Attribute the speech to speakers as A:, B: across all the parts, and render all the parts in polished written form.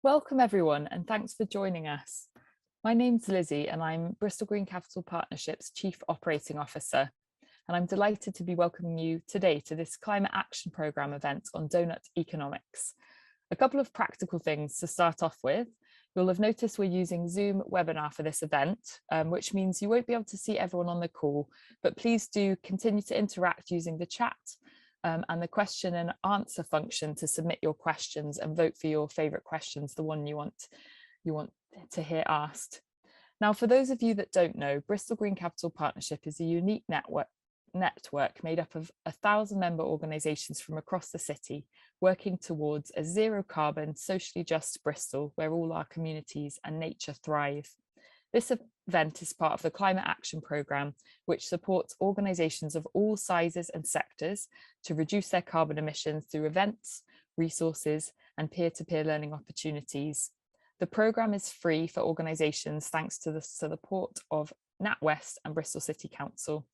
A: Welcome everyone, and thanks for joining us. My name's Lizzie and I'm Bristol Green Capital Partnerships Chief Operating Officer, and I'm delighted to be welcoming you today to this Climate Action Programme event on Doughnut Economics. A couple of practical things to start off with. You'll have noticed we're using Zoom webinar for this event, which means you won't be able to see everyone on the call, but please do continue to interact using the chat and the question and answer function to submit your questions and vote for your favourite questions, the one you want to hear asked. Now, for those of you that don't know, Bristol Green Capital Partnership is a unique network made up of 1,000 member organisations from across the city, working towards a zero carbon, socially just Bristol, where all our communities and nature thrive. This event is part of the Climate Action Programme, which supports organisations of all sizes and sectors to reduce their carbon emissions through events, resources, and peer-to-peer learning opportunities. The programme is free for organisations thanks to the support of NatWest and Bristol City Council.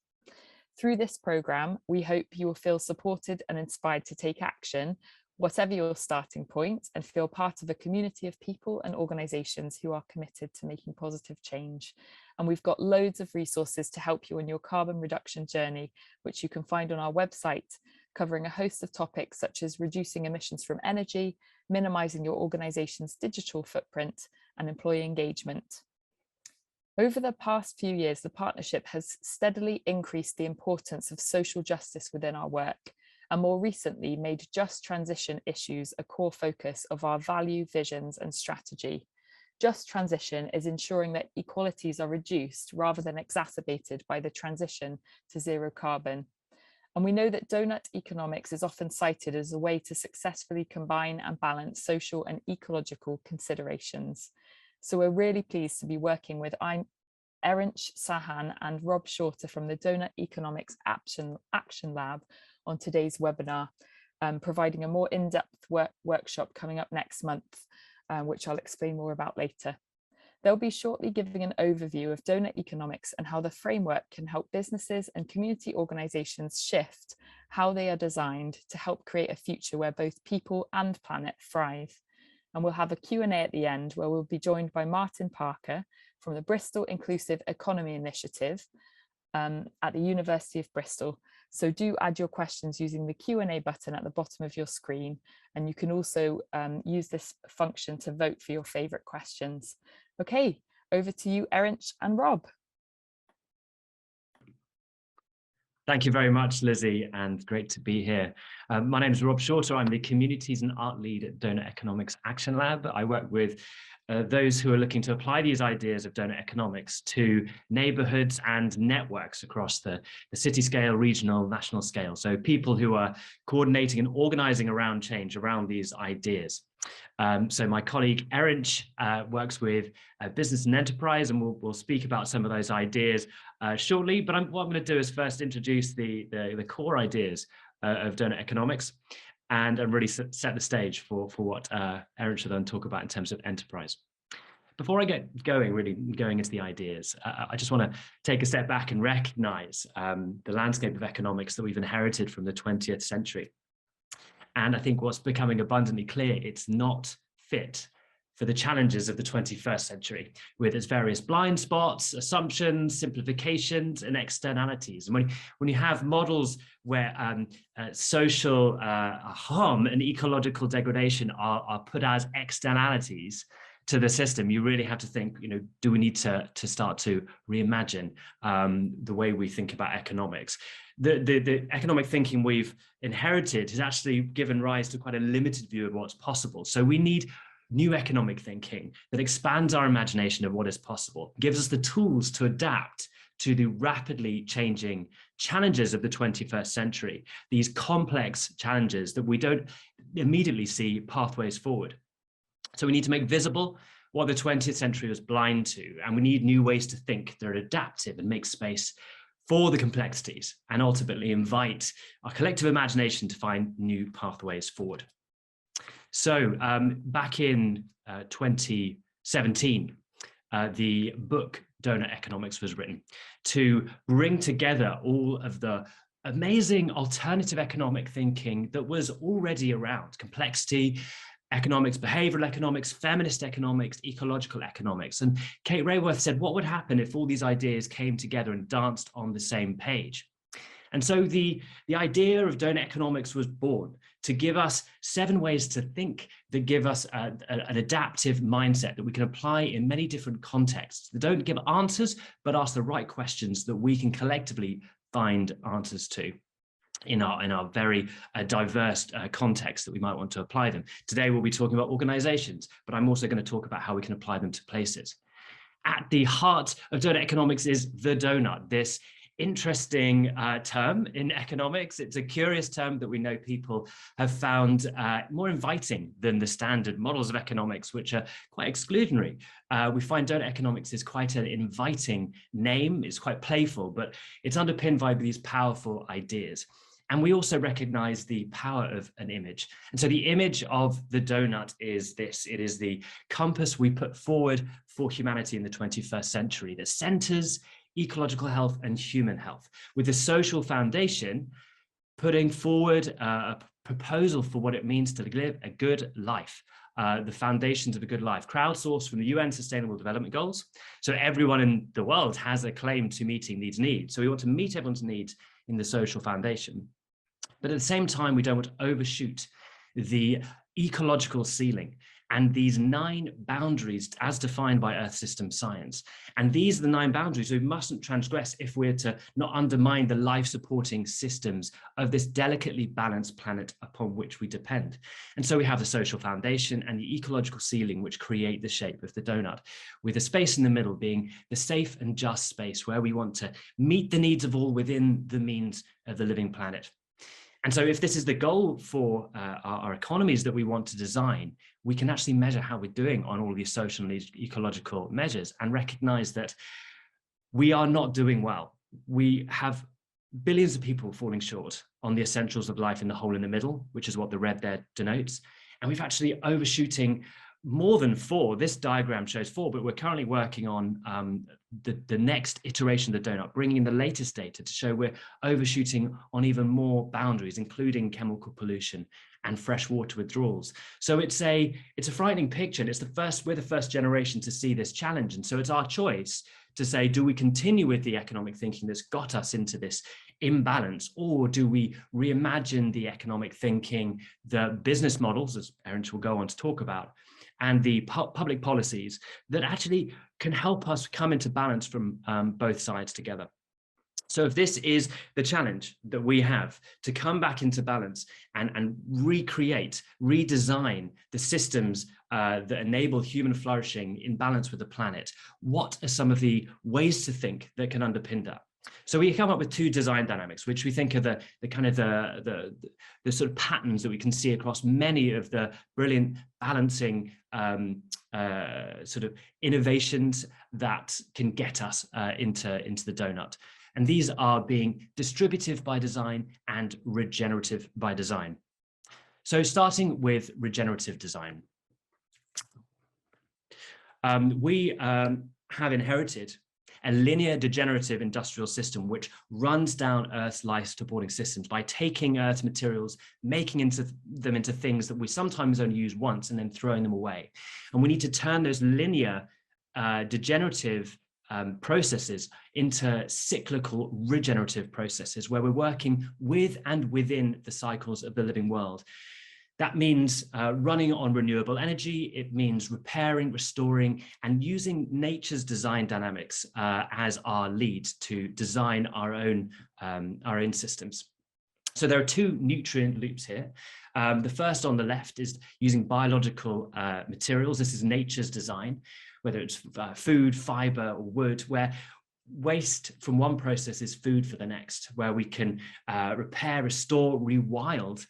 A: Through this programme, we hope you will feel supported and inspired to take action, whatever your starting point, and feel part of a community of people and organisations who are committed to making positive change. And we've got loads of resources to help you on your carbon reduction journey, which you can find on our website, covering a host of topics such as reducing emissions from energy, minimising your organisation's digital footprint, and employee engagement. Over the past few years, the partnership has steadily increased the importance of social justice within our work, and more recently made just transition issues a core focus of our value, visions and strategy. Just transition is ensuring that inequalities are reduced rather than exacerbated by the transition to zero carbon. And we know that Doughnut Economics is often cited as a way to successfully combine and balance social and ecological considerations. So we're really pleased to be working with Erinch, Sahan and Rob Shorter from the Doughnut Economics Action Lab on today's webinar, providing a more in-depth workshop coming up next month, which I'll explain more about later. They'll be shortly giving an overview of Doughnut Economics and how the framework can help businesses and community organisations shift how they are designed to help create a future where both people and planet thrive. And we'll have a Q&A at the end where we'll be joined by Martin Parker from the Bristol Inclusive Economy Initiative at the University of Bristol. So do add your questions using the Q&A button at the bottom of your screen. And you can also use this function to vote for your favourite questions. Okay, over to you, Erinch and Rob.
B: Thank you very much, Lizzie, and great to be here. My name is Rob Shorter. I'm the Communities and Art Lead at Doughnut Economics Action Lab. I work with those who are looking to apply these ideas of Doughnut Economics to neighbourhoods and networks across the city scale, regional, national scale. So people who are coordinating and organising around change around these ideas. So my colleague Erinch works with business and enterprise, and we'll speak about some of those ideas shortly. But what I'm going to do is first introduce the core ideas of Doughnut Economics and really set the stage for what Erinch will then talk about in terms of enterprise. Before I get going into the ideas, I just want to take a step back and recognise the landscape of economics that we've inherited from the 20th century. And I think what's becoming abundantly clear, it's not fit for the challenges of the 21st century, with its various blind spots, assumptions, simplifications, and externalities. And when you have models where social harm and ecological degradation are put as externalities to the system, you really have to think, do we need to start to reimagine the way we think about economics? The economic thinking we've inherited has actually given rise to quite a limited view of what's possible. So we need new economic thinking that expands our imagination of what is possible, gives us the tools to adapt to the rapidly changing challenges of the 21st century, these complex challenges that we don't immediately see pathways forward. So we need to make visible what the 20th century was blind to, and we need new ways to think that are adaptive and make space for the complexities and ultimately invite our collective imagination to find new pathways forward. So back in 2017, the book Doughnut Economics was written to bring together all of the amazing alternative economic thinking that was already around: complexity, economics, behavioral economics, feminist economics, ecological economics. And Kate Raworth said, what would happen if all these ideas came together and danced on the same page? And so the idea of Doughnut Economics was born to give us 7 ways to think that give us an adaptive mindset that we can apply in many different contexts that don't give answers, but ask the right questions that we can collectively find answers to in our very diverse context that we might want to apply them. Today, we'll be talking about organizations, but I'm also going to talk about how we can apply them to places. At the heart of Doughnut Economics is the donut, this interesting term in economics. It's a curious term that we know people have found more inviting than the standard models of economics, which are quite exclusionary. We find Doughnut Economics is quite an inviting name. It's quite playful, but it's underpinned by these powerful ideas. And we also recognize the power of an image. And so the image of the donut is this. It is the compass we put forward for humanity in the 21st century that centers ecological health and human health, with the social foundation putting forward a proposal for what it means to live a good life, the foundations of a good life, crowdsourced from the UN Sustainable Development Goals. So everyone in the world has a claim to meeting these needs. So we want to meet everyone's needs in the social foundation. But at the same time, we don't want to overshoot the ecological ceiling and these 9 boundaries as defined by Earth system science. And these are the 9 boundaries we mustn't transgress if we're to not undermine the life-supporting systems of this delicately balanced planet upon which we depend. And so we have the social foundation and the ecological ceiling, which create the shape of the donut, with a space in the middle being the safe and just space where we want to meet the needs of all within the means of the living planet. And so if this is the goal for our economies that we want to design, we can actually measure how we're doing on all these social and ecological measures and recognize that we are not doing well. We have billions of people falling short on the essentials of life in the hole in the middle, which is what the red there denotes. And we've actually overshooting more than 4. This diagram shows 4, but we're currently working on the next iteration of the donut, bringing in the latest data to show we're overshooting on even more boundaries, including chemical pollution and freshwater withdrawals. So it's a frightening picture, and we're the first generation to see this challenge. And so it's our choice to say, do we continue with the economic thinking that's got us into this imbalance, or do we reimagine the economic thinking, the business models, as Erinch will go on to talk about, and the public policies that actually can help us come into balance from both sides together? So if this is the challenge that we have to come back into balance and recreate, redesign the systems that enable human flourishing in balance with the planet, what are some of the ways to think that can underpin that? So we come up with 2 design dynamics, which we think are the sort of patterns that we can see across many of the brilliant balancing sort of innovations that can get us into the donut. And these are being distributive by design and regenerative by design. So starting with regenerative design, we have inherited a linear degenerative industrial system which runs down Earth's life-supporting systems by taking Earth's materials, making them into things that we sometimes only use once and then throwing them away. And we need to turn those linear degenerative processes into cyclical regenerative processes where we're working with and within the cycles of the living world. That means running on renewable energy. It means repairing, restoring, and using nature's design dynamics as our lead to design our own systems. So there are 2 nutrient loops here. The first on the left is using biological materials. This is nature's design, whether it's food, fiber, or wood, where waste from one process is food for the next, where we can repair, restore, rewild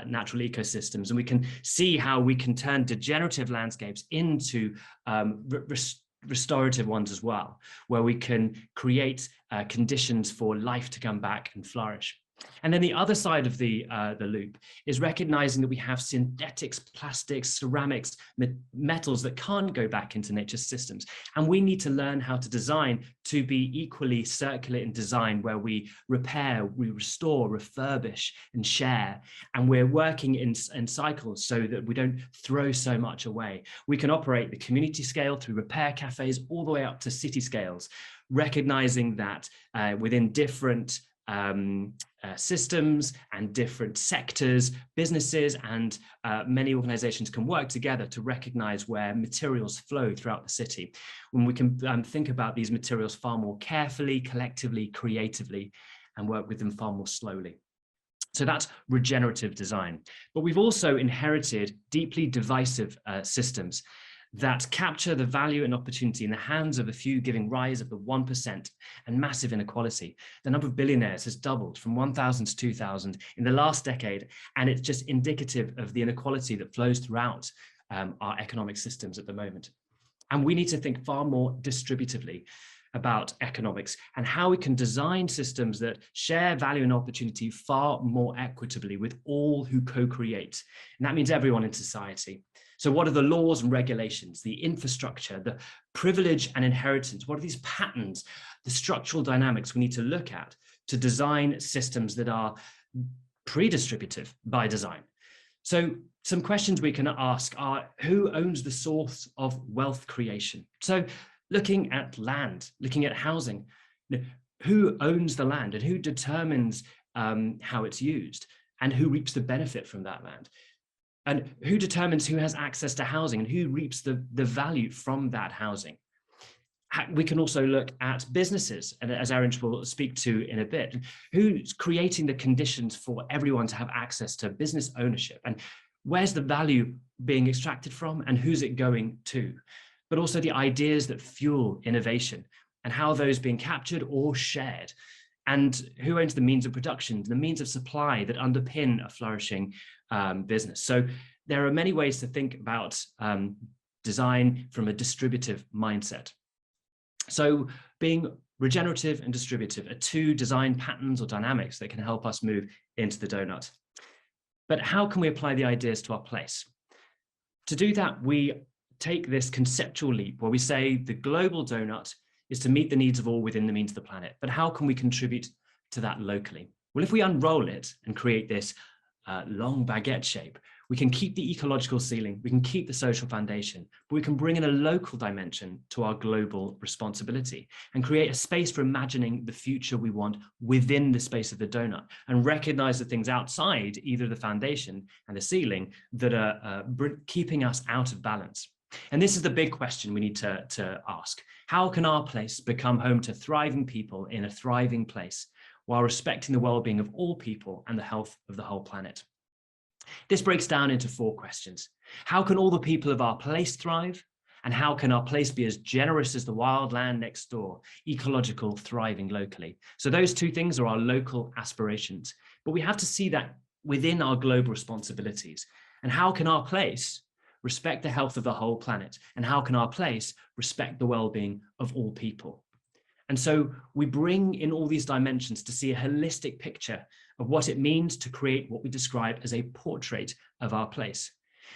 B: natural ecosystems. And we can see how we can turn degenerative landscapes into restorative ones as well, where we can create conditions for life to come back and flourish. And then the other side of the loop is recognizing that we have synthetics, plastics, ceramics, metals that can't go back into nature's systems. And we need to learn how to design to be equally circular in design, where we repair, we restore, refurbish, and share. And we're working in cycles so that we don't throw so much away. We can operate the community scale through repair cafes all the way up to city scales, recognizing that within different systems and different sectors, businesses and many organizations can work together to recognize where materials flow throughout the city. When we can think about these materials far more carefully, collectively, creatively, and work with them far more slowly. So that's regenerative design. But we've also inherited deeply divisive systems that capture the value and opportunity in the hands of a few, giving rise of the 1% and massive inequality. The number of billionaires has doubled from 1,000 to 2,000 in the last decade, and it's just indicative of the inequality that flows throughout our economic systems at the moment. And we need to think far more distributively about economics and how we can design systems that share value and opportunity far more equitably with all who co-create. And that means everyone in society. So what are the laws and regulations, the infrastructure, the privilege and inheritance? What are these patterns, the structural dynamics we need to look at to design systems that are pre-distributive by design? So some questions we can ask are, who owns the source of wealth creation? So looking at land, looking at housing, who owns the land and who determines how it's used and who reaps the benefit from that land? And who determines who has access to housing and who reaps the value from that housing? We can also look at businesses, and as Erinch will speak to in a bit, who's creating the conditions for everyone to have access to business ownership, and where's the value being extracted from and who's it going to? But also the ideas that fuel innovation and how those being captured or shared, and who owns the means of production, the means of supply that underpin a flourishing business. So there are many ways to think about design from a distributive mindset. So being regenerative and distributive are two design patterns or dynamics that can help us move into the donut. But how can we apply the ideas to our place? To do that, we take this conceptual leap where we say the global donut is to meet the needs of all within the means of the planet. But how can we contribute to that locally? Well, if we unroll it and create this long baguette shape, we can keep the ecological ceiling, we can keep the social foundation, but we can bring in a local dimension to our global responsibility and create a space for imagining the future we want within the space of the donut, and recognize the things outside, either the foundation and the ceiling, that are keeping us out of balance. And this is the big question we need to ask. How can our place become home to thriving people in a thriving place, while respecting the well-being of all people and the health of the whole planet? This breaks down into 4 questions. How can all the people of our place thrive? And how can our place be as generous as the wild land next door, ecological, thriving locally? So those 2 things are our local aspirations, but we have to see that within our global responsibilities. And how can our place respect the health of the whole planet? And how can our place respect the well-being of all people? And so we bring in all these dimensions to see a holistic picture of what it means to create what we describe as a portrait of our place.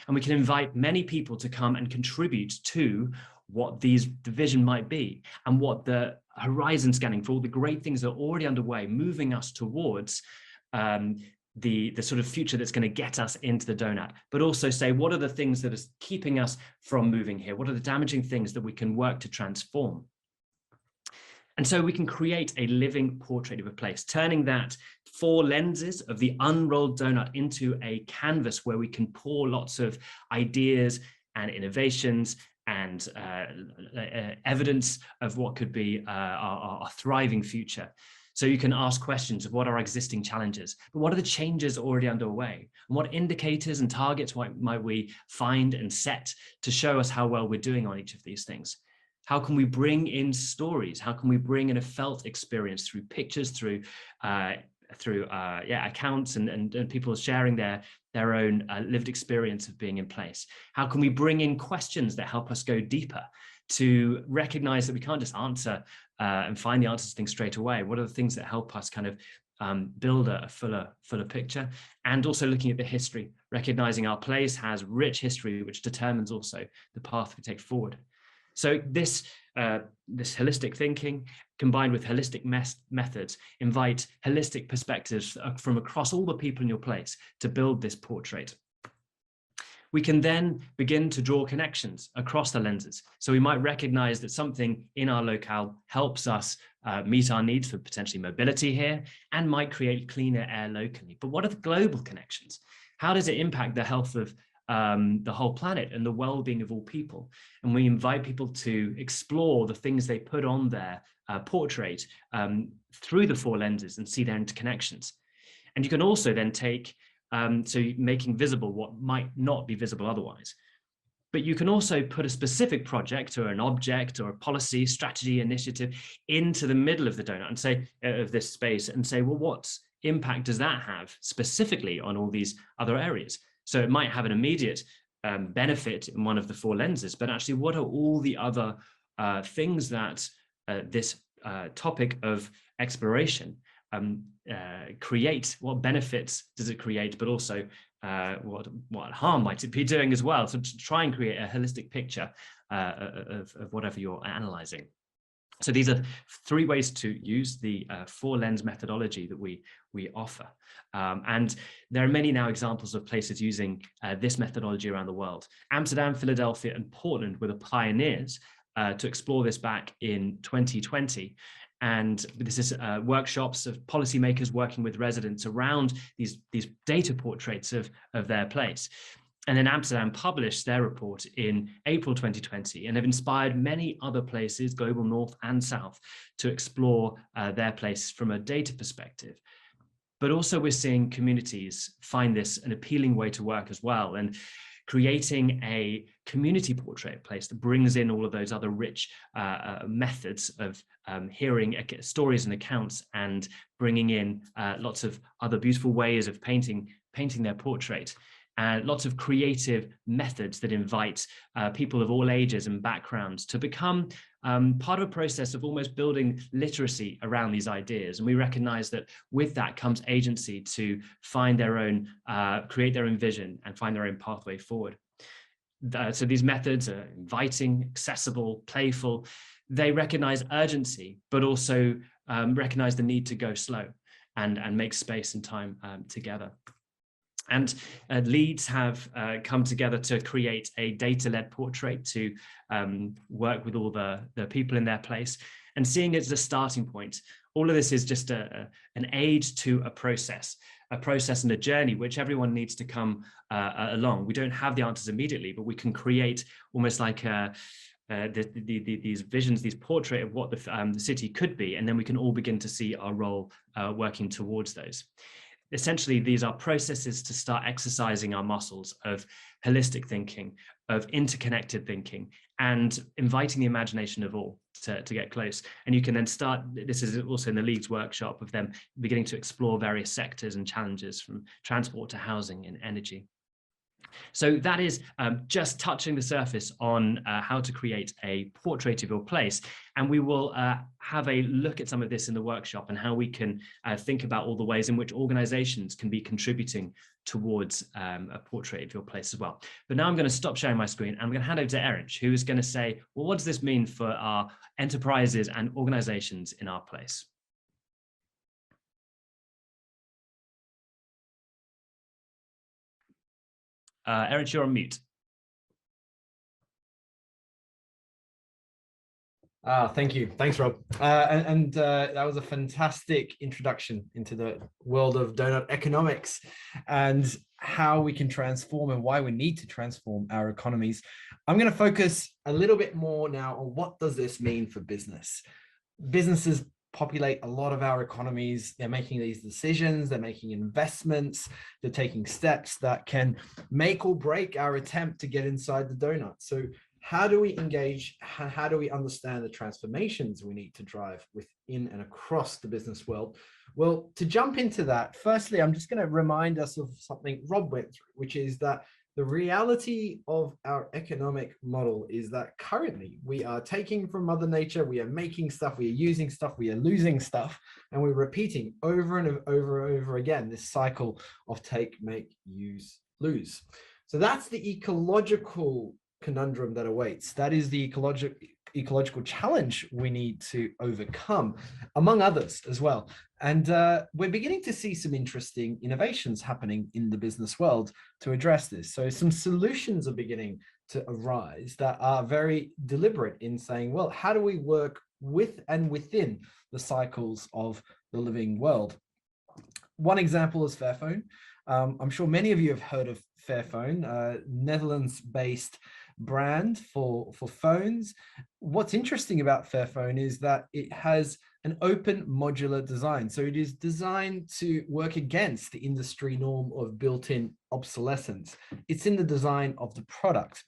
B: And we can invite many people to come and contribute to what the vision might be, and what the horizon scanning for all the great things that are already underway, moving us towards the sort of future that's going to get us into the donut, but also say, what are the things that are keeping us from moving here? What are the damaging things that we can work to transform? And so we can create a living portrait of a place, turning that 4 lenses of the unrolled donut into a canvas where we can pour lots of ideas and innovations and evidence of what could be our thriving future. So you can ask questions of what are our existing challenges, but what are the changes already underway? And what indicators and targets might we find and set to show us how well we're doing on each of these things? How can we bring in stories? How can we bring in a felt experience through pictures, through accounts and people sharing their own lived experience of being in place? How can we bring in questions that help us go deeper, to recognize that we can't just answer and find the answers to things straight away? What are the things that help us kind of build a fuller picture, and also looking at the history, recognizing our place has rich history, which determines also the path we take forward. So this holistic thinking combined with holistic methods invite holistic perspectives from across all the people in your place to build this portrait. We can then begin to draw connections across the lenses. So we might recognize that something in our locale helps us meet our needs for potentially mobility here and might create cleaner air locally. But what are the global connections? How does it impact the health of the whole planet and the well-being of all people? And we invite people to explore the things they put on their portrait through the four lenses and see their interconnections. And you can also then take so making visible what might not be visible otherwise. But you can also put a specific project or an object or a policy, strategy, initiative into the middle of the donut and say, of this space, and say, well, what impact does that have specifically on all these other areas? So it might have an immediate benefit in one of the four lenses, but actually what are all the other things that this topic of exploration create? What benefits does it create, but also what harm might it be doing as well? So to try and create a holistic picture of whatever you're analyzing. So these are three ways to use the four lens methodology that we offer. And there are many now examples of places using this methodology around the world. Amsterdam, Philadelphia, and Portland were the pioneers to explore this back in 2020. And this is workshops of policymakers working with residents around these data portraits of their place. And then Amsterdam published their report in April 2020 and have inspired many other places, global north and south, to explore their place from a data perspective. But also we're seeing communities find this an appealing way to work as well, and creating a community portrait place that brings in all of those other rich methods of hearing stories and accounts, and bringing in lots of other beautiful ways of painting their portrait. Lots of creative methods that invite people of all ages and backgrounds to become part of a process of almost building literacy around these ideas. And we recognize that with that comes agency to find their own, create their own vision and find their own pathway forward. So these methods are inviting, accessible, playful. They recognize urgency, but also recognize the need to go slow and make space and time together. And leads have come together to create a data-led portrait to work with all the people in their place, and seeing it as a starting point. All of this is just an aid to a process and a journey which everyone needs to come along. We don't have the answers immediately, but we can create almost like these visions, these portrait of what the city could be, and then we can all begin to see our role working towards those. Essentially, these are processes to start exercising our muscles of holistic thinking, of interconnected thinking, and inviting the imagination of all to get close. And you can then start, this is also in the League's workshop, of them beginning to explore various sectors and challenges from transport to housing and energy. So that is just touching the surface on how to create a portrait of your place. And we will have a look at some of this in the workshop and how we can think about all the ways in which organizations can be contributing towards a portrait of your place as well. But now I'm going to stop sharing my screen and I'm going to hand over to Erinch, who is going to say, well, what does this mean for our enterprises and organizations in our place? Erinch, you're on mute.
C: Thank you. Thanks, Rob. That was a fantastic introduction into the world of Doughnut economics and how we can transform and why we need to transform our economies. I'm going to focus a little bit more now on what does this mean for business. Businesses populate a lot of our economies. They're making these decisions, they're making investments, they're taking steps that can make or break our attempt to get inside the donut. So how do we engage? How do we understand the transformations we need to drive within and across the business world? Well, to jump into that, firstly, I'm just going to remind us of something Rob went through, which is that The reality of our economic model is that currently we are taking from Mother Nature, we are making stuff, we are using stuff, we are losing stuff, and we're repeating over and over and over again this cycle of take, make, use, lose. So that's the ecological conundrum that awaits. That is the ecological challenge we need to overcome, among others as well. And we're beginning to see some interesting innovations happening in the business world to address this. So some solutions are beginning to arise that are very deliberate in saying, well, how do we work with and within the cycles of the living world? One example is Fairphone. I'm sure many of you have heard of Fairphone, Netherlands-based brand for phones. What's interesting about Fairphone is that it has an open modular design. So it is designed to work against the industry norm of built-in obsolescence. It's in the design of the product.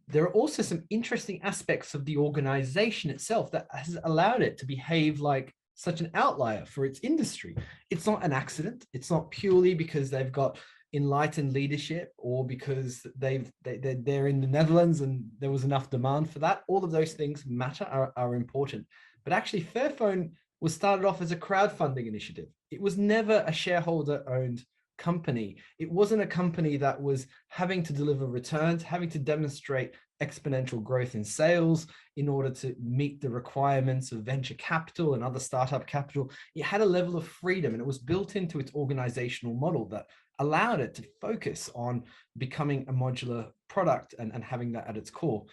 C: There are also some interesting aspects of the organization itself that has allowed it to behave like such an outlier for its industry. It's not an accident. It's not purely because they've got enlightened leadership or because they're in the Netherlands and there was enough demand for that. All of those things matter, are important. But actually, Fairphone was started off as a crowdfunding initiative. It was never a shareholder-owned company. It wasn't a company that was having to deliver returns, having to demonstrate exponential growth in sales in order to meet the requirements of venture capital and other startup capital. It had a level of freedom, and it was built into its organizational model that allowed it to focus on becoming a modular product and having that at its core.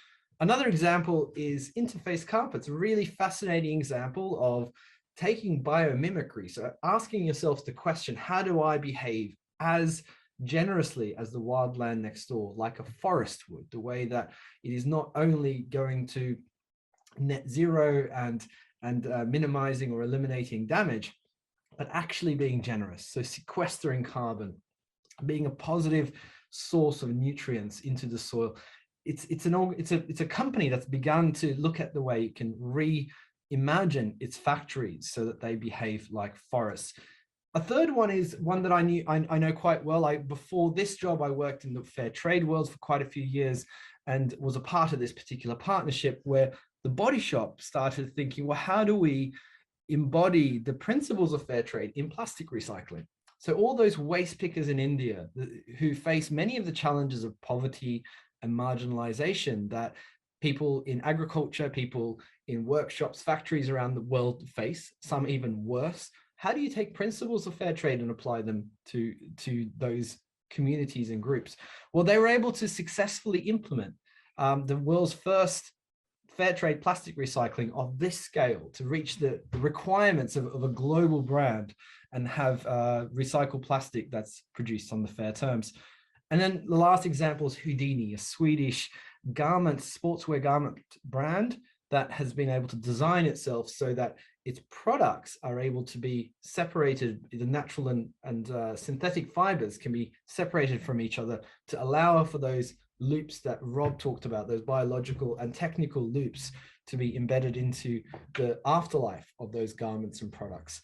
C: Another example is Interface Carpets, a really fascinating example of taking biomimicry. So asking yourselves the question, how do I behave as generously as the wildland next door, like a forest would, the way that it is not only going to net zero and minimizing or eliminating damage, but actually being generous. So sequestering carbon, being a positive source of nutrients into the soil. It's a company that's begun to look at the way it can reimagine its factories so that they behave like forests. A third one is one that I know quite well. Before this job, I worked in the fair trade world for quite a few years and was a part of this particular partnership where the Body Shop started thinking, well, how do we embody the principles of fair trade in plastic recycling? So all those waste pickers in India who face many of the challenges of poverty and marginalization that people in agriculture, people in workshops, factories around the world face, some even worse. How do you take principles of fair trade and apply them to those communities and groups? Well, they were able to successfully implement the world's first fair trade plastic recycling of this scale to reach the requirements of a global brand and have recycled plastic that's produced on the fair terms. And then the last example is Houdini, a Swedish sportswear garment brand that has been able to design itself so that its products are able to be separated, the natural and synthetic fibers can be separated from each other to allow for those loops that Rob talked about, those biological and technical loops to be embedded into the afterlife of those garments and products.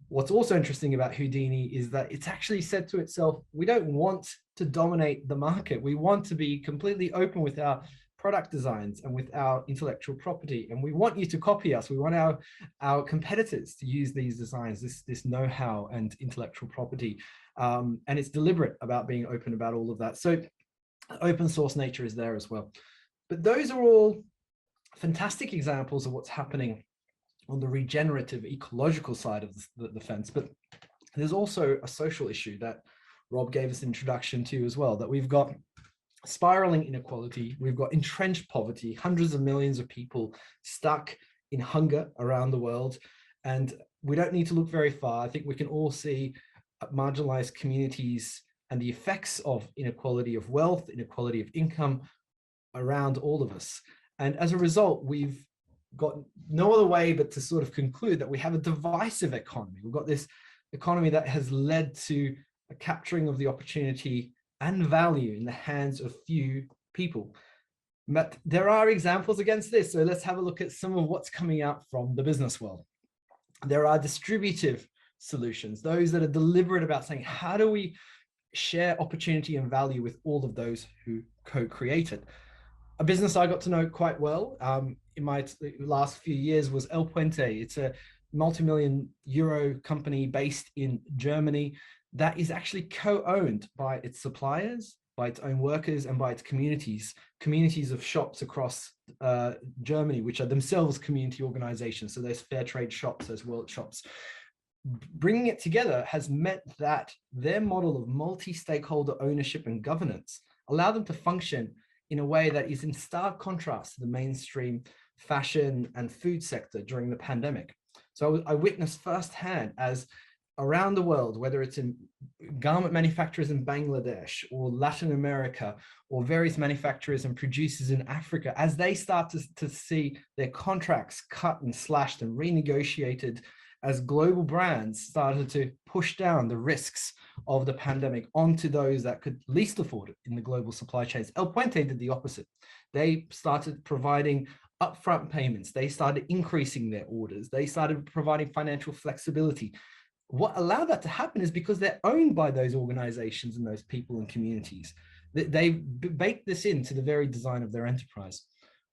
C: What's also interesting about Houdini is that it's actually said to itself, we don't want to dominate the market. We want to be completely open with our product designs and with our intellectual property. And we want you to copy us. We want our competitors to use these designs, this know-how and intellectual property. And it's deliberate about being open about all of that. So open source nature is there as well. But those are all fantastic examples of what's happening on the regenerative ecological side of the fence. But there's also a social issue that Rob gave us an introduction to as well, that we've got spiraling inequality, we've got entrenched poverty, hundreds of millions of people stuck in hunger around the world. And we don't need to look very far. I think we can all see marginalized communities and the effects of inequality of wealth, inequality of income around all of us. And as a result, we've got no other way but to sort of conclude that we have a divisive economy. We've got this economy that has led to a capturing of the opportunity and value in the hands of few people. But there are examples against this. So let's have a look at some of what's coming out from the business world. There are distributive solutions, those that are deliberate about saying, how do we share opportunity and value with all of those who co-created. A business I got to know quite well in my last few years was El Puente. It's a multi-million euro company based in Germany that is actually co-owned by its suppliers, by its own workers, and by its communities of shops across Germany, which are themselves community organizations. So there's fair trade shops, there's world shops. Bringing it together has meant that their model of multi-stakeholder ownership and governance allow them to function in a way that is in stark contrast to the mainstream fashion and food sector during the pandemic. So I witnessed firsthand as around the world, whether it's in garment manufacturers in Bangladesh or Latin America, or various manufacturers and producers in Africa, as they start to see their contracts cut and slashed and renegotiated, as global brands started to push down the risks of the pandemic onto those that could least afford it in the global supply chains. El Puente did the opposite. They started providing upfront payments. They started increasing their orders. They started providing financial flexibility. What allowed that to happen is because they're owned by those organizations and those people and communities. They baked this into the very design of their enterprise.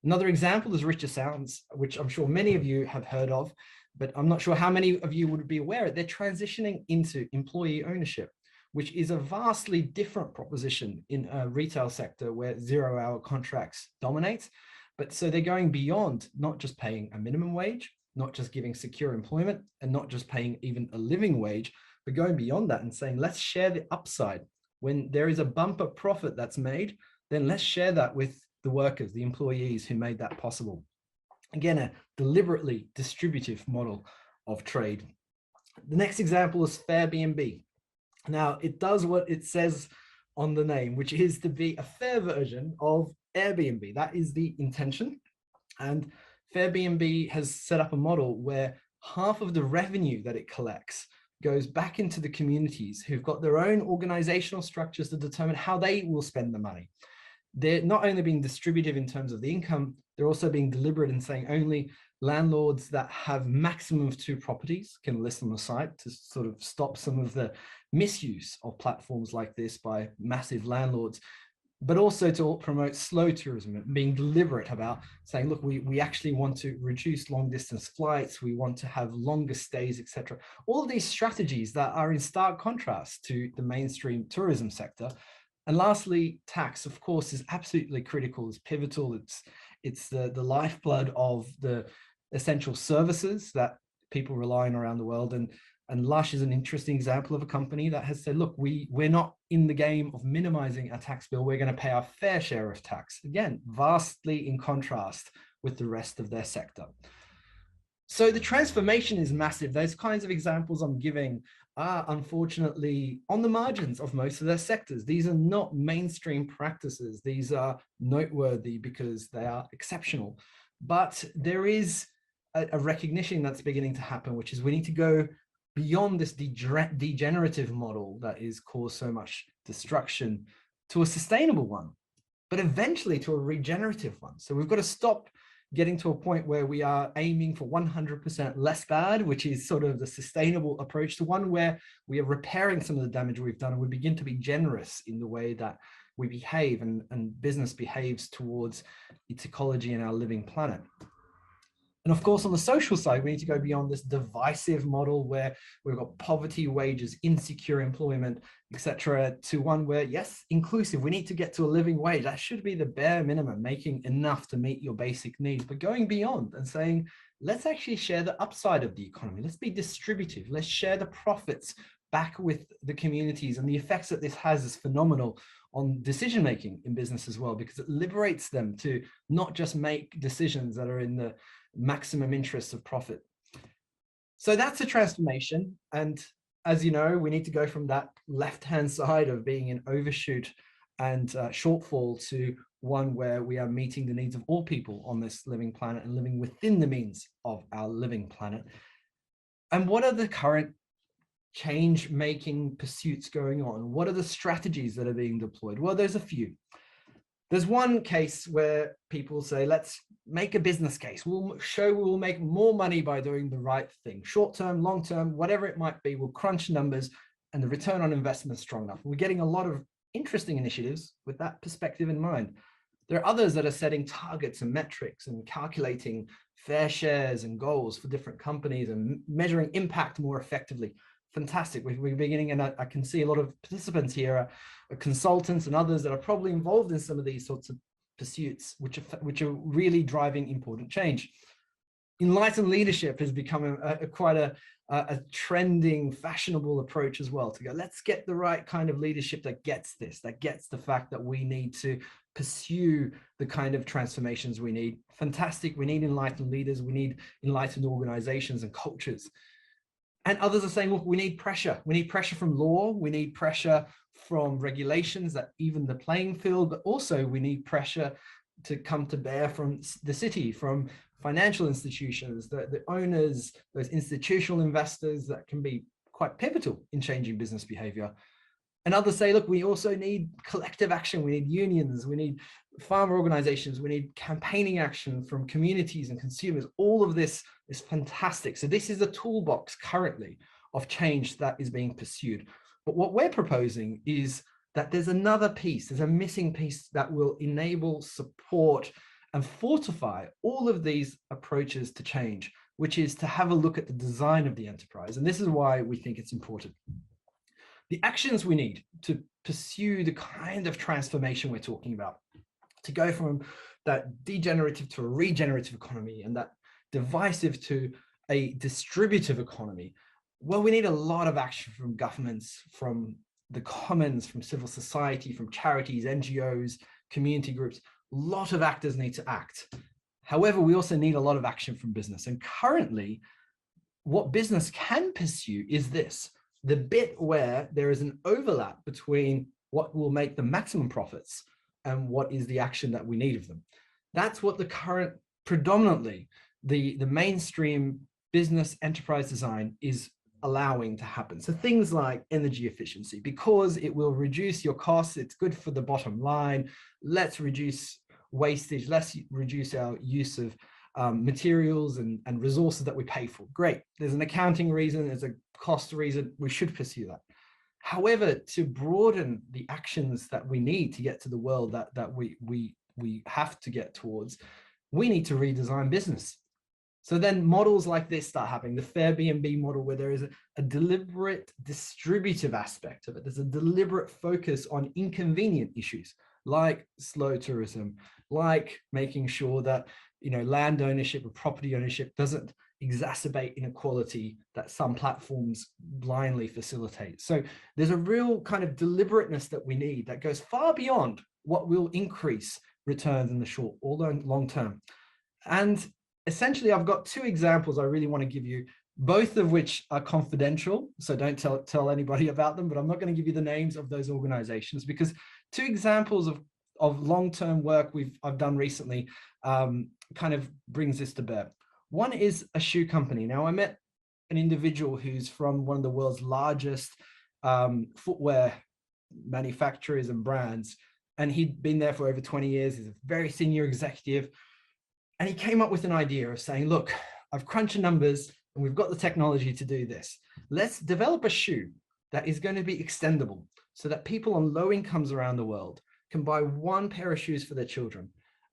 C: Another example is Richer Sounds, which I'm sure many of you have heard of, but I'm not sure how many of you would be aware of. They're transitioning into employee ownership, which is a vastly different proposition in a retail sector where 0-hour contracts dominate. But so they're going beyond not just paying a minimum wage, not just giving secure employment, and not just paying even a living wage, but going beyond that and saying, let's share the upside. When there is a bumper profit that's made, then let's share that with the workers, the employees who made that possible. Again, a deliberately distributive model of trade. The next example is Fairbnb. Now, it does what it says on the name, which is to be a fair version of Airbnb. That is the intention. And Fairbnb has set up a model where half of the revenue that it collects goes back into the communities who've got their own organizational structures to determine how they will spend the money. They're not only being distributive in terms of the income, they're also being deliberate in saying only landlords that have maximum of 2 properties can list on the site to sort of stop some of the misuse of platforms like this by massive landlords, but also to promote slow tourism and being deliberate about saying, look, we actually want to reduce long distance flights, we want to have longer stays, etc. All of these strategies that are in stark contrast to the mainstream tourism sector. And lastly, tax, of course, is absolutely critical, it's pivotal, it's the lifeblood of the essential services that people rely on around the world. And Lush is an interesting example of a company that has said, look, we're not in the game of minimizing our tax bill, we're going to pay our fair share of tax. Again, vastly in contrast with the rest of their sector. So the transformation is massive. Those kinds of examples I'm giving are unfortunately on the margins of most of their sectors. These are not mainstream practices. These are noteworthy because they are exceptional. But there is a recognition that's beginning to happen, which is we need to go beyond this degenerative model that is caused so much destruction to a sustainable one, but eventually to a regenerative one. So we've got to stop getting to a point where we are aiming for 100% less bad, which is sort of the sustainable approach, to one where we are repairing some of the damage we've done, and we begin to be generous in the way that we behave and business behaves towards its ecology and our living planet. And of course, on the social side, we need to go beyond this divisive model where we've got poverty, wages, insecure employment, etc., to one where, yes, inclusive, we need to get to a living wage. That should be the bare minimum, making enough to meet your basic needs, but going beyond and saying, let's actually share the upside of the economy. Let's be distributive. Let's share the profits back with the communities. And the effects that this has is phenomenal on decision-making in business as well, because it liberates them to not just make decisions that are in the maximum interest of profit. So that's a transformation. And as you know, we need to go from that left-hand side of being an overshoot and shortfall to one where we are meeting the needs of all people on this living planet and living within the means of our living planet. And what are the current change-making pursuits going on? What are the strategies that are being deployed? Well, there's a few. There's one case where people say, let's make a business case. We'll show we'll make more money by doing the right thing. Short term, long term, whatever it might be, we'll crunch numbers and the return on investment is strong enough. We're getting a lot of interesting initiatives with that perspective in mind. There are others that are setting targets and metrics and calculating fair shares and goals for different companies and measuring impact more effectively. Fantastic. We're beginning, and I can see a lot of participants here are consultants and others that are probably involved in some of these sorts of pursuits, which are really driving important change. Enlightened leadership has become quite a trending, fashionable approach as well, to go, let's get the right kind of leadership that gets this, that gets the fact that we need to pursue the kind of transformations we need. Fantastic. We need enlightened leaders. We need enlightened organizations and cultures. And others are saying, look, we need pressure. We need pressure from law. We need pressure from regulations that even the playing field, but also we need pressure to come to bear from the city, from financial institutions, the owners, those institutional investors that can be quite pivotal in changing business behavior. And others say, look, we also need collective action. We need unions, we need farmer organizations, we need campaigning action from communities and consumers. All of this is fantastic. So this is a toolbox currently of change that is being pursued. But what we're proposing is that there's another piece, there's a missing piece that will enable, support, and fortify all of these approaches to change, which is to have a look at the design of the enterprise. And this is why we think it's important. The actions we need to pursue the kind of transformation we're talking about, to go from that degenerative to a regenerative economy and that divisive to a distributive economy, well, we need a lot of action from governments, from the commons, from civil society, from charities, NGOs, community groups. A lot of actors need to act. However, we also need a lot of action from business. And currently, what business can pursue is this, the bit where there is an overlap between what will make the maximum profits and what is the action that we need of them. That's what the current, predominantly, the mainstream business enterprise design is allowing to happen. So things like energy efficiency, because it will reduce your costs, it's good for the bottom line. Let's reduce wastage, let's reduce our use of materials and resources that we pay for. Great. There's an accounting reason, there's a cost reason, we should pursue that. However, to broaden the actions that we need to get to the world that we have to get towards, we need to redesign business. So then models like this start happening, the Fair B&B model, where there is a deliberate distributive aspect of it. There's a deliberate focus on inconvenient issues like slow tourism, like making sure that land ownership or property ownership doesn't exacerbate inequality that some platforms blindly facilitate. So there's a real kind of deliberateness that we need that goes far beyond what will increase returns in the short or long term. And essentially, I've got two examples I really want to give you, both of which are confidential, so don't tell anybody about them, but I'm not going to give you the names of those organizations, because two examples of long-term work I've done recently kind of brings this to bear. One is a shoe company. Now, I met an individual who's from one of the world's largest footwear manufacturers and brands, and he'd been there for over 20 years. He's a very senior executive. And he came up with an idea of saying, look, I've crunched the numbers and we've got the technology to do this. Let's develop a shoe that is going to be extendable so that people on low incomes around the world can buy one pair of shoes for their children.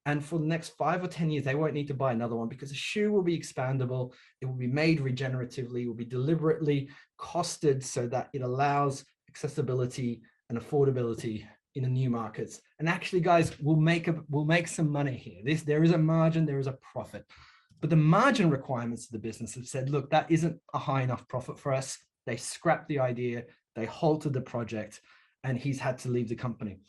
C: And for the next 5 or 10 years, they won't need to buy another one, because a shoe will be expandable. It will be made regeneratively, it will be deliberately costed so that it allows accessibility and affordability in the new markets. And actually, guys, we'll make some money here. There is a margin, there is a profit. But the margin requirements of the business have said, look, that isn't a high enough profit for us. They scrapped the idea, they halted the project, and he's had to leave the company.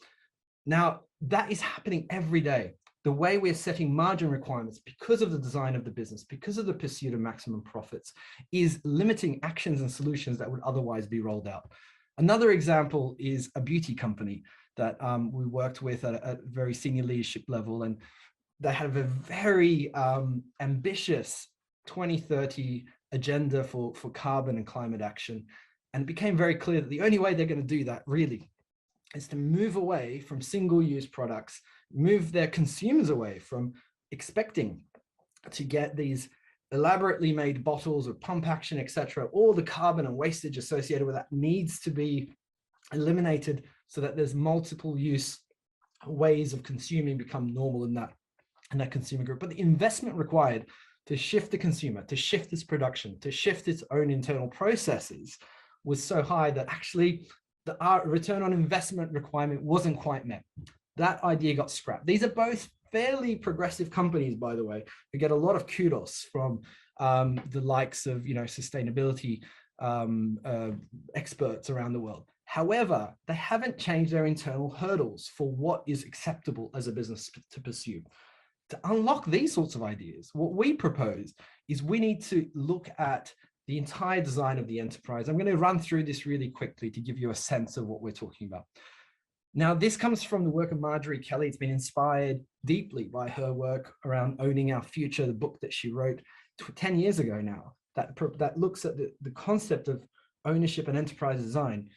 C: Now, that is happening every day. The way we're setting margin requirements because of the design of the business, because of the pursuit of maximum profits, is limiting actions and solutions that would otherwise be rolled out. Another example is a beauty company that we worked with at a very senior leadership level, and they have a very ambitious 2030 agenda for carbon and climate action. And it became very clear that the only way they're going to do that really is to move away from single-use products, move their consumers away from expecting to get these elaborately made bottles or pump action, etc. All the carbon and wastage associated with that needs to be eliminated so that there's multiple use ways of consuming become normal in that consumer group. But the investment required to shift the consumer, to shift its production, to shift its own internal processes was so high that actually the return on investment requirement wasn't quite met. That idea got scrapped. These are both fairly progressive companies, by the way, who get a lot of kudos from the likes of, sustainability experts around the world. However, they haven't changed their internal hurdles for what is acceptable as a business to pursue. To unlock these sorts of ideas, what we propose is we need to look at the entire design of the enterprise. I'm going to run through this really quickly to give you a sense of what we're talking about. Now, this comes from the work of Marjorie Kelly. It's been inspired deeply by her work around Owning Our Future, the book that she wrote 10 years ago now, that looks at the concept of ownership and enterprise design.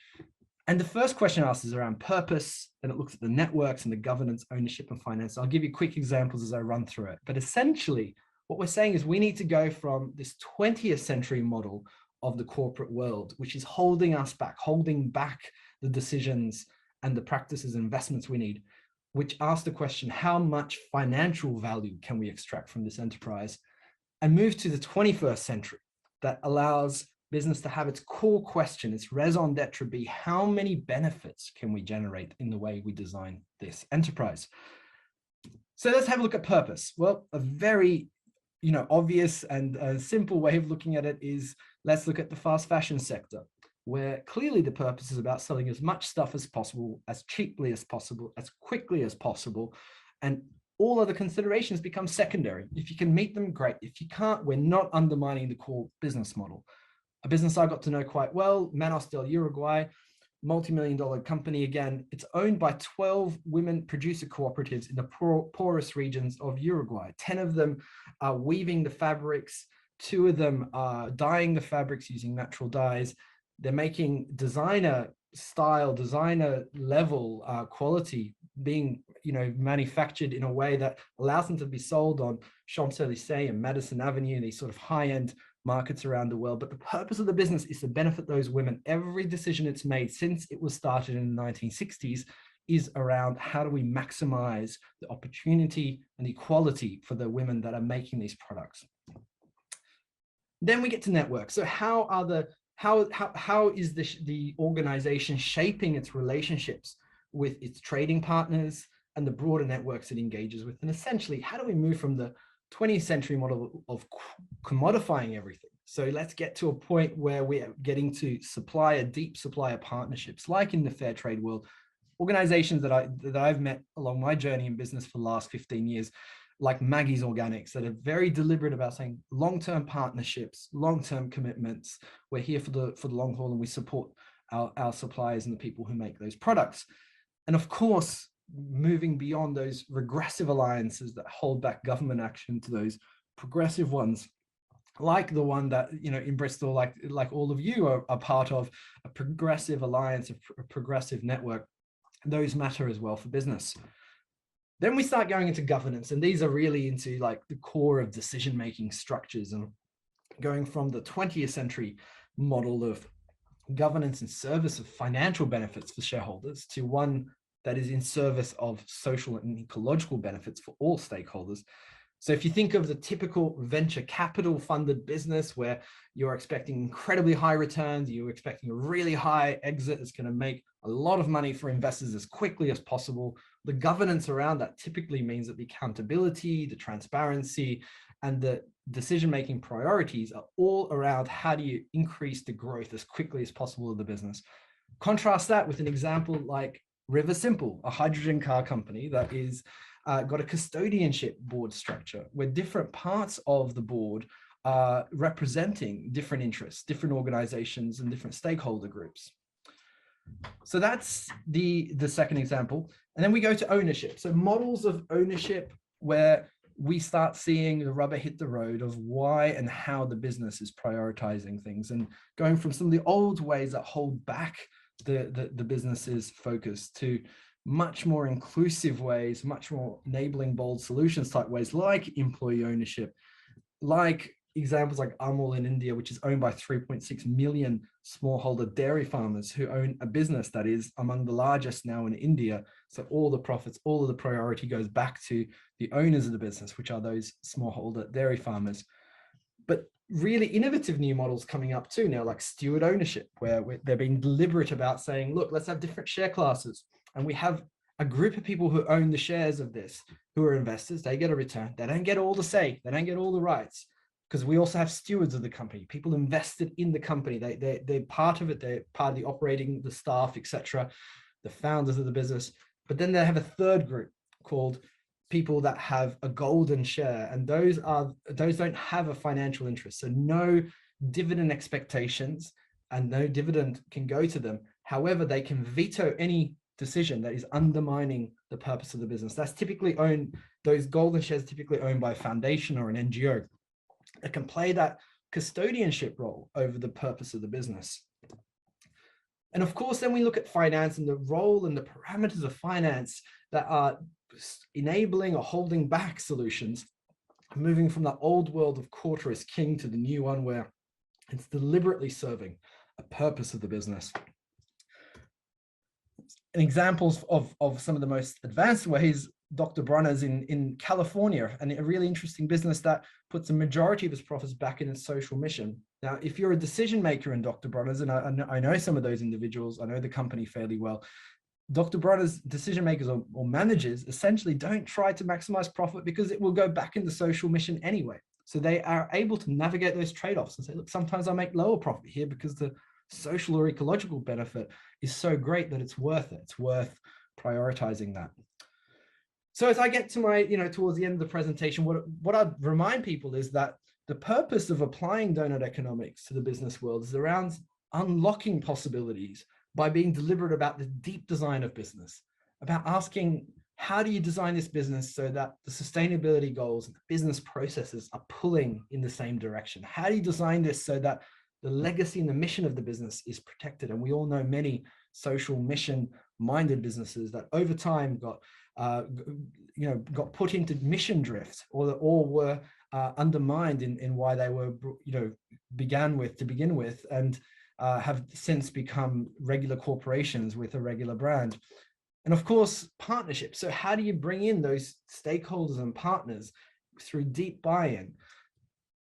C: And the first question asked is around purpose, and it looks at the networks and the governance, ownership, and finance. I'll give you quick examples as I run through it. But essentially, what we're saying is we need to go from this 20th century model of the corporate world, which is holding back the decisions and the practices and investments we need, which asks the question, how much financial value can we extract from this enterprise? And move to the 21st century that allows business to have its core question, its raison d'etre be, how many benefits can we generate in the way we design this enterprise? So let's have a look at purpose. Well, a very obvious and simple way of looking at it is, let's look at the fast fashion sector, where clearly the purpose is about selling as much stuff as possible, as cheaply as possible, as quickly as possible, and all other considerations become secondary. If you can meet them, great. If you can't, we're not undermining the core business model. A business I got to know quite well, Manos del Uruguay, multi-million-dollar company. Again, it's owned by 12 women producer cooperatives in the poorest regions of Uruguay. 10 of them are weaving the fabrics. 2 of them are dyeing the fabrics using natural dyes. They're making designer style, designer level quality being manufactured in a way that allows them to be sold on Champs-Élysées and Madison Avenue, these sort of high-end markets around the world. But the purpose of the business is to benefit those women. Every decision it's made since it was started in the 1960s is around, how do we maximize the opportunity and equality for the women that are making these products. Then we get to network. So how is the organization shaping its relationships with its trading partners and the broader networks it engages with? And essentially, how do we move from the 20th century model of commodifying everything? So let's get to a point where we're getting to deep supplier partnerships, like in the fair trade world. Organizations that I've met along my journey in business for the last 15 years, like Maggie's Organics, that are very deliberate about saying long-term partnerships, long-term commitments. We're here for the long haul, and we support our suppliers and the people who make those products. And of course, moving beyond those regressive alliances that hold back government action to those progressive ones, like the one that, in Bristol, like all of you are part of, a progressive alliance, a progressive network. Those matter as well for business. Then we start going into governance, and these are really into like the core of decision-making structures, and going from the 20th century model of governance in service of financial benefits for shareholders to one that is in service of social and ecological benefits for all stakeholders. So if you think of the typical venture capital funded business where you're expecting incredibly high returns, you're expecting a really high exit that's going to make a lot of money for investors as quickly as possible, the governance around that typically means that the accountability, the transparency, and the decision-making priorities are all around how do you increase the growth as quickly as possible of the business. Contrast that with an example like River Simple, a hydrogen car company that is got a custodianship board structure where different parts of the board are representing different interests, different organizations, and different stakeholder groups. So that's the second example. And then we go to ownership. So models of ownership where we start seeing the rubber hit the road of why and how the business is prioritizing things, and going from some of the old ways that hold back the business's focus to much more inclusive ways, much more enabling bold solutions type ways, like employee ownership, like examples like Amul in India, which is owned by 3.6 million smallholder dairy farmers who own a business that is among the largest now in India. So all the profits, all of the priority goes back to the owners of the business, which are those smallholder dairy farmers. But really innovative new models coming up too now, like steward ownership, where they're being deliberate about saying, look, let's have different share classes. And we have a group of people who own the shares of this, who are investors. They get a return. They don't get all the say. They don't get all the rights, because we also have stewards of the company, people invested in the company. They're part of it. They're part of the operating, the staff, etc., the founders of the business. But then they have a third group called people that have a golden share, and those don't have a financial interest, so no dividend expectations and no dividend can go to them. However, they can veto any decision that is undermining the purpose of the business. That's typically owned, those golden shares typically owned by a foundation or an NGO that can play that custodianship role over the purpose of the business. And of course, then we look at finance and the role and the parameters of finance that are enabling or holding back solutions, moving from the old world of quarter is king to the new one where it's deliberately serving a purpose of the business. And examples of some of the most advanced ways, Dr. Bronner's in California, and a really interesting business that puts a majority of its profits back in its social mission. Now, if you're a decision maker in Dr. Bronner's, and I know some of those individuals, I know the company fairly well, Dr. Bronner's decision makers or managers essentially don't try to maximize profit because it will go back in the social mission anyway. So they are able to navigate those trade-offs and say, look, sometimes I make lower profit here because the social or ecological benefit is so great that it's worth it. It's worth prioritizing that. So as I get to my, towards the end of the presentation, what I'd remind people is that the purpose of applying Doughnut Economics to the business world is around unlocking possibilities by being deliberate about the deep design of business, about asking, how do you design this business so that the sustainability goals and the business processes are pulling in the same direction? How do you design this so that the legacy and the mission of the business is protected? And we all know many social mission-minded businesses that over time got put into mission drift or were undermined in why they were, began with, and have since become regular corporations with a regular brand. And of course, partnerships. So how do you bring in those stakeholders and partners through deep buy-in?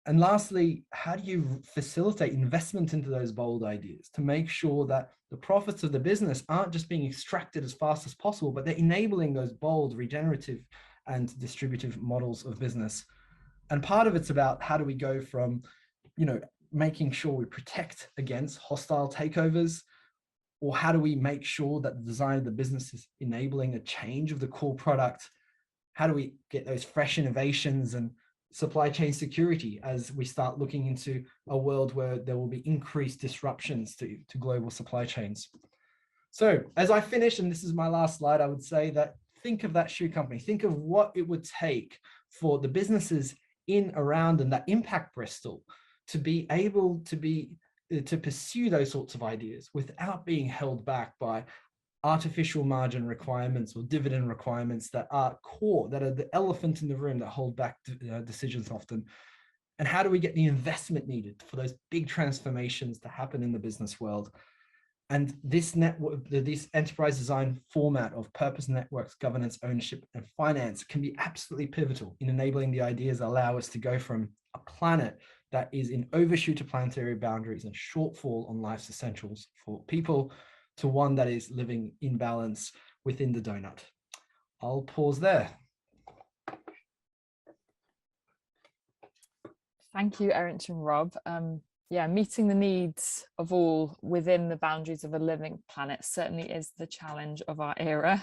C: And lastly, how do you facilitate investment into those bold ideas to make sure that the profits of the business aren't just being extracted as fast as possible, but they're enabling those bold, regenerative and distributive models of business? And part of it's about how do we go from, making sure we protect against hostile takeovers, or how do we make sure that the design of the business is enabling a change of the core product? How do we get those fresh innovations and supply chain security as we start looking into a world where there will be increased disruptions to global supply chains? So as I finish, and this is my last slide, I would say that think of that shoe company, think of what it would take for the businesses in, around, and that impact Bristol to be able to pursue those sorts of ideas without being held back by artificial margin requirements or dividend requirements that are core, that are the elephant in the room that hold back decisions often. And how do we get the investment needed for those big transformations to happen in the business world? And this network, this enterprise design format of purpose, networks, governance, ownership, and finance can be absolutely pivotal in enabling the ideas that allow us to go from a planet that is in overshoot of planetary boundaries and shortfall on life's essentials for people to one that is living in balance within the donut. I'll pause there.
A: Thank you, Erinch and Rob. Meeting the needs of all within the boundaries of a living planet certainly is the challenge of our era.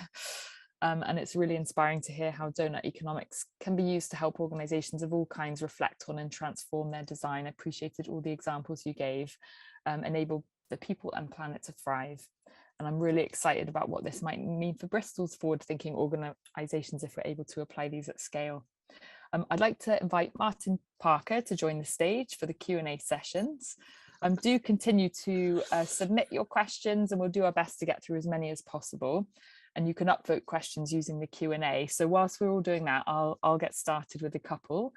A: And it's really inspiring to hear how Doughnut Economics can be used to help organizations of all kinds reflect on and transform their design. I appreciated all the examples you gave, enable the people and planet to thrive. And I'm really excited about what this might mean for Bristol's forward-thinking organizations if we're able to apply these at scale. I'd like to invite Martin Parker to join the stage for the Q&A sessions. Do continue to submit your questions, and we'll do our best to get through as many as possible. And you can upvote questions using the Q&A. So whilst we're all doing that, I'll get started with a couple.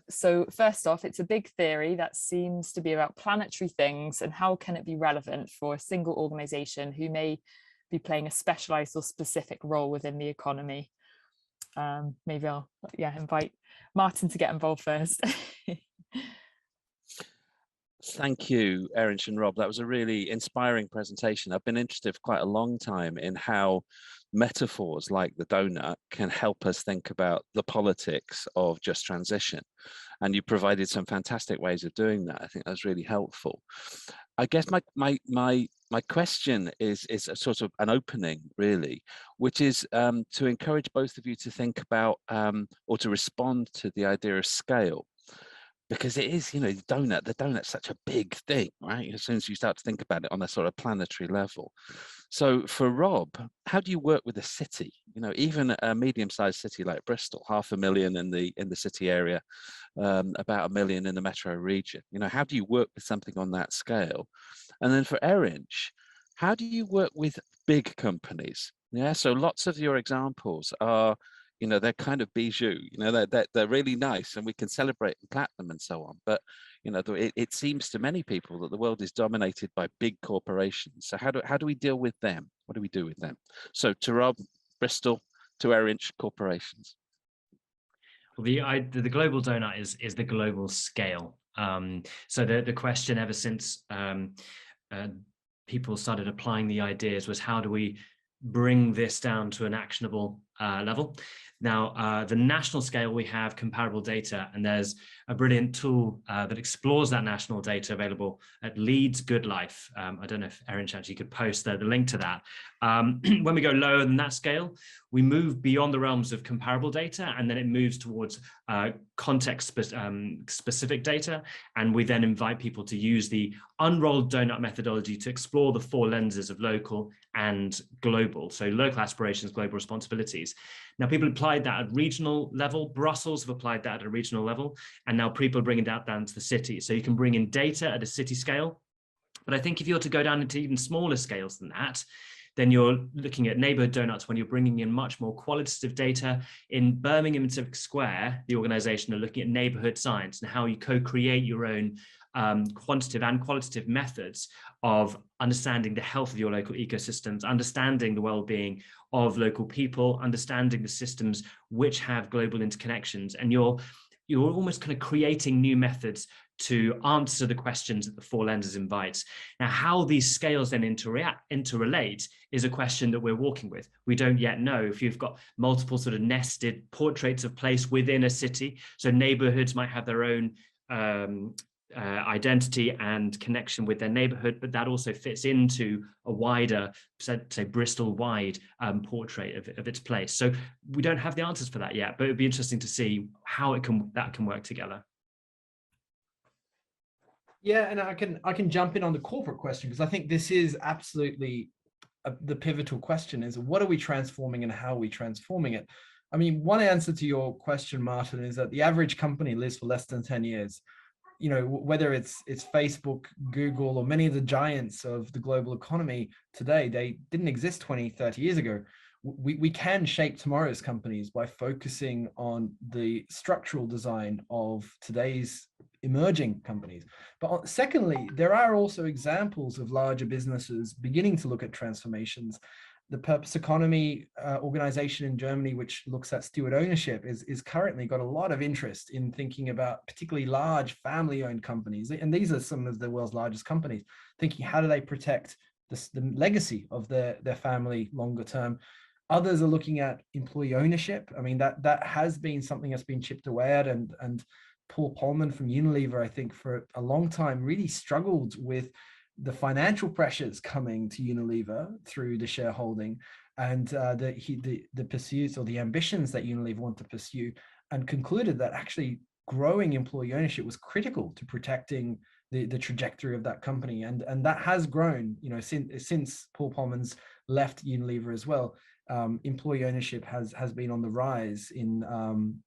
A: So first off, it's a big theory that seems to be about planetary things and how can it be relevant for a single organization who may be playing a specialized or specific role within the economy. Maybe I'll invite Martin to get involved first.
D: Thank you, Erinch and Rob. That was a really inspiring presentation. I've been interested for quite a long time in how metaphors like the donut can help us think about the politics of just transition. And you provided some fantastic ways of doing that. I think that's really helpful. I guess my question is a sort of an opening, really, which is to encourage both of you to think about or to respond to the idea of scale. Because it is, you know, the donut's such a big thing, right? As soon as you start to think about it on a sort of planetary level. So for Rob, how do you work with a city? You know, even a medium-sized city like Bristol, 500,000 in the city area, about 1 million in the metro region. You know, how do you work with something on that scale? And then for Erinch, how do you work with big companies? Yeah, so lots of your examples are, you know, they're kind of bijou, you know, they're really nice and we can celebrate and clap them and so on. But, you know, it seems to many people that the world is dominated by big corporations. So how do we deal with them? What do we do with them? So to Rob, Bristol, to Erinch, corporations.
B: Well, the global donut is the global scale. So the question ever since people started applying the ideas was, how do we bring this down to an actionable level? Now, the national scale, we have comparable data, and there's a brilliant tool that explores that national data available at Leeds Good Life. I don't know if Erinch actually could post the link to that. When we go lower than that scale, we move beyond the realms of comparable data, and then it moves towards context-specific data. And we then invite people to use the unrolled donut methodology to explore the 4 lenses of local and global. So local aspirations, global responsibilities. Now, people applied that at regional level. Brussels have applied that at a regional level, and now people are bringing that down to the city. So you can bring in data at a city scale. But I think if you're to go down into even smaller scales than that, then you're looking at neighborhood donuts when you're bringing in much more qualitative data. In Birmingham and Civic Square, the organization are looking at neighborhood science and how you co-create your own quantitative and qualitative methods of understanding the health of your local ecosystems, understanding the well-being of local people, understanding the systems which have global interconnections. And you're almost kind of creating new methods to answer the questions that the 4 lenses invites. Now, how these scales then interrelate is a question that we're walking with. We don't yet know. If you've got multiple sort of nested portraits of place within a city, so neighborhoods might have their own identity and connection with their neighborhood, but that also fits into a wider, say Bristol-wide portrait of its place. So we don't have the answers for that yet, but it'd be interesting to see how that can work together.
C: Yeah, and I can jump in on the corporate question, because I think this is absolutely the pivotal question: is what are we transforming and how are we transforming it? I mean, one answer to your question, Martin, is that the average company lives for less than 10 years. You know, whether it's Facebook, Google, or many of the giants of the global economy today, they didn't exist 20, 30 years ago. We can shape tomorrow's companies by focusing on the structural design of today's emerging companies. But secondly, there are also examples of larger businesses beginning to look at transformations. The Purpose Economy organization in Germany, which looks at steward ownership, is currently got a lot of interest in thinking about particularly large family-owned companies. And these are some of the world's largest companies, thinking how do they protect the legacy of their family longer term. Others are looking at employee ownership. I mean, that has been something that's been chipped away at, and Paul Polman from Unilever, I think for a long time really struggled with the financial pressures coming to Unilever through the shareholding, and the pursuits or the ambitions that Unilever want to pursue, and concluded that actually growing employee ownership was critical to protecting the trajectory of that company, and that has grown, you know, since Paul Polman's left Unilever as well. Employee ownership has been on the rise in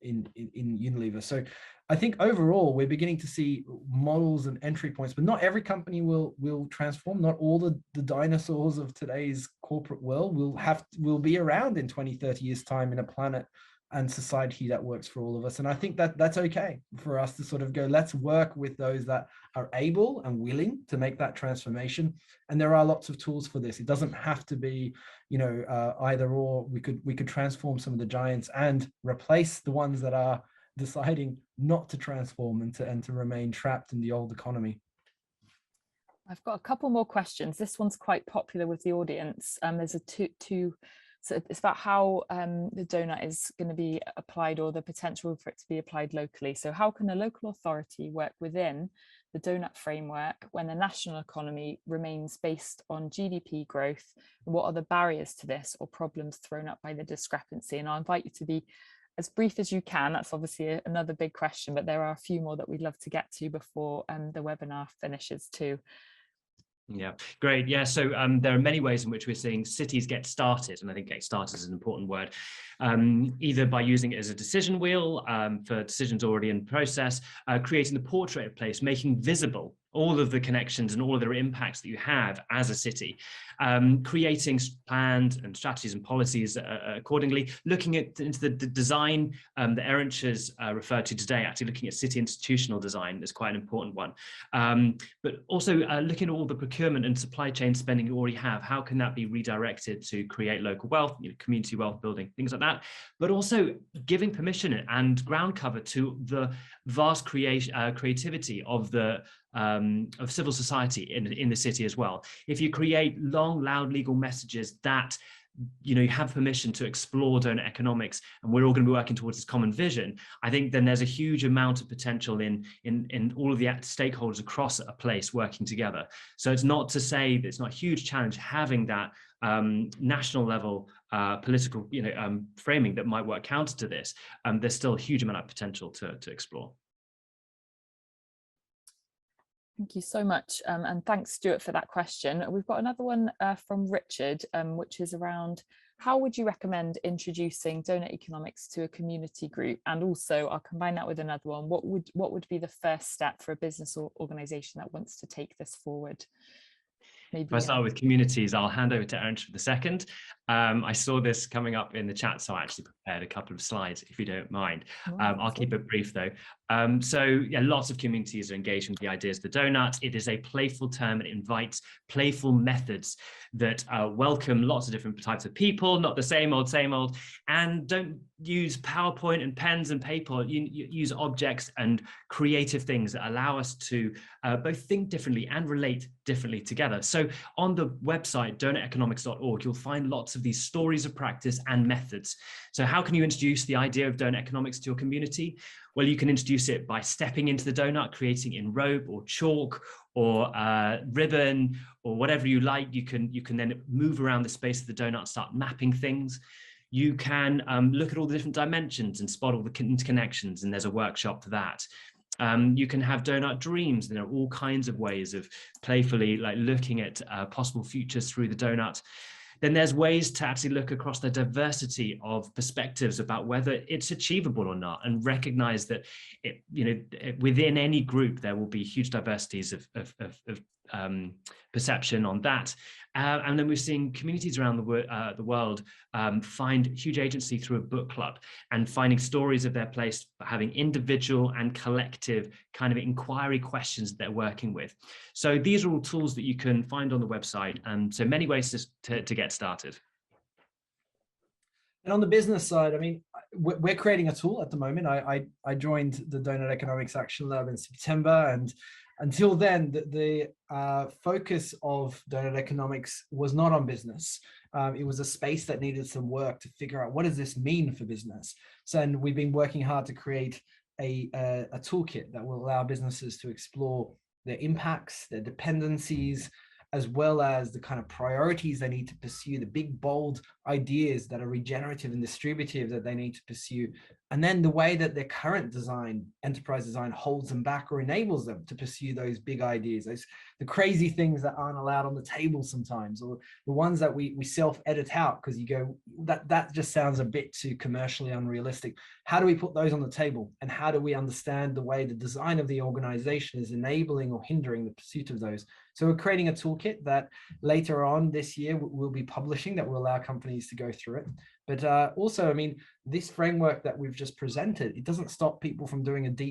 C: Unilever. So I think overall we're beginning to see models and entry points, but not every company will transform. Not all the dinosaurs of today's corporate world will be around in 20, 30 years time in a planet and society that works for all of us. And I think that that's okay for us to sort of go, let's work with those that are able and willing to make that transformation. And there are lots of tools for this. It doesn't have to be, either or. We could transform some of the giants and replace the ones that are deciding not to transform and to remain trapped in the old economy.
A: I've got a couple more questions. This one's quite popular with the audience. There's a two. So it's about how the donut is going to be applied, or the potential for it to be applied locally. So how can a local authority work within the donut framework when the national economy remains based on GDP growth? And what are the barriers to this or problems thrown up by the discrepancy? And I'll invite you to be as brief as you can. That's obviously another big question, but there are a few more that we'd love to get to before the webinar finishes too.
B: Yeah, great. Yeah, so there are many ways in which we're seeing cities get started, and I think get started is an important word, either by using it as a decision wheel for decisions already in process, creating the portrait of place, making visible all of the connections and all of the impacts that you have as a city, creating plans and strategies and policies accordingly, looking into the design that Erinch has referred to today, actually looking at city institutional design is quite an important one. But also looking at all the procurement and supply chain spending you already have, how can that be redirected to create local wealth, community wealth building, things like that, but also giving permission and ground cover to the vast creativity of civil society in the city as well. If you create long, loud legal messages that you have permission to explore donut economics, and we're all going to be working towards this common vision, I think then there's a huge amount of potential in all of the stakeholders across a place working together. So it's not to say that it's not a huge challenge having that national level political framing that might work counter to this. There's still a huge amount of potential to explore.
A: Thank you so much. And thanks, Stuart, for that question. We've got another one from Richard, which is around how would you recommend introducing donut economics to a community group? And also, I'll combine that with another one. What would be the first step for a business or organization that wants to take this forward? Maybe,
B: if I start with communities, I'll hand over to Erinch for the second. I saw this coming up in the chat, so I actually prepared a couple of slides, if you don't mind. I'll keep it brief though. So yeah, lots of communities are engaged with the ideas of the donut. It is a playful term. It invites playful methods that welcome lots of different types of people, not the same old, and don't use PowerPoint and pens and paper. You use objects and creative things that allow us to both think differently and relate differently together. So on the website, doughuteconomics.org, you'll find lots of these stories of practice and methods. So how can you introduce the idea of donut economics to your community? Well, you can introduce it by stepping into the donut, creating in rope or chalk or ribbon or whatever you like. You can then move around the space of the donut, start mapping things. You can look at all the different dimensions and spot all the interconnections, and there's a workshop for that. You can have donut dreams, and there are all kinds of ways of playfully looking at possible futures through the donut. Then there's ways to actually look across the diversity of perspectives about whether it's achievable or not, and recognize that within any group there will be huge diversities of perception on that. And then we're seeing communities around the world find huge agency through a book club and finding stories of their place, having individual and collective kind of inquiry questions that they're working with. So these are all tools that you can find on the website, and so many ways to get started.
C: And on the business side, I mean, we're creating a tool at the moment. I joined the Doughnut Economics Action Lab in September, and until then, the focus of Doughnut Economics was not on business. It was a space that needed some work to figure out, what does this mean for business? So, and we've been working hard to create a toolkit that will allow businesses to explore their impacts, their dependencies, as well as the kind of priorities they need to pursue, the big, bold ideas that are regenerative and distributive that they need to pursue. And then the way that their current design, enterprise design, holds them back or enables them to pursue those big ideas, the crazy things that aren't allowed on the table sometimes, or the ones that we self-edit out because you go, that just sounds a bit too commercially unrealistic. How do we put those on the table? And how do we understand the way the design of the organization is enabling or hindering the pursuit of those? So we're creating a toolkit toolkit that later on this year we'll be publishing that will allow companies to go through it. But also, I mean, this framework that we've just presented, it doesn't stop people from doing a deep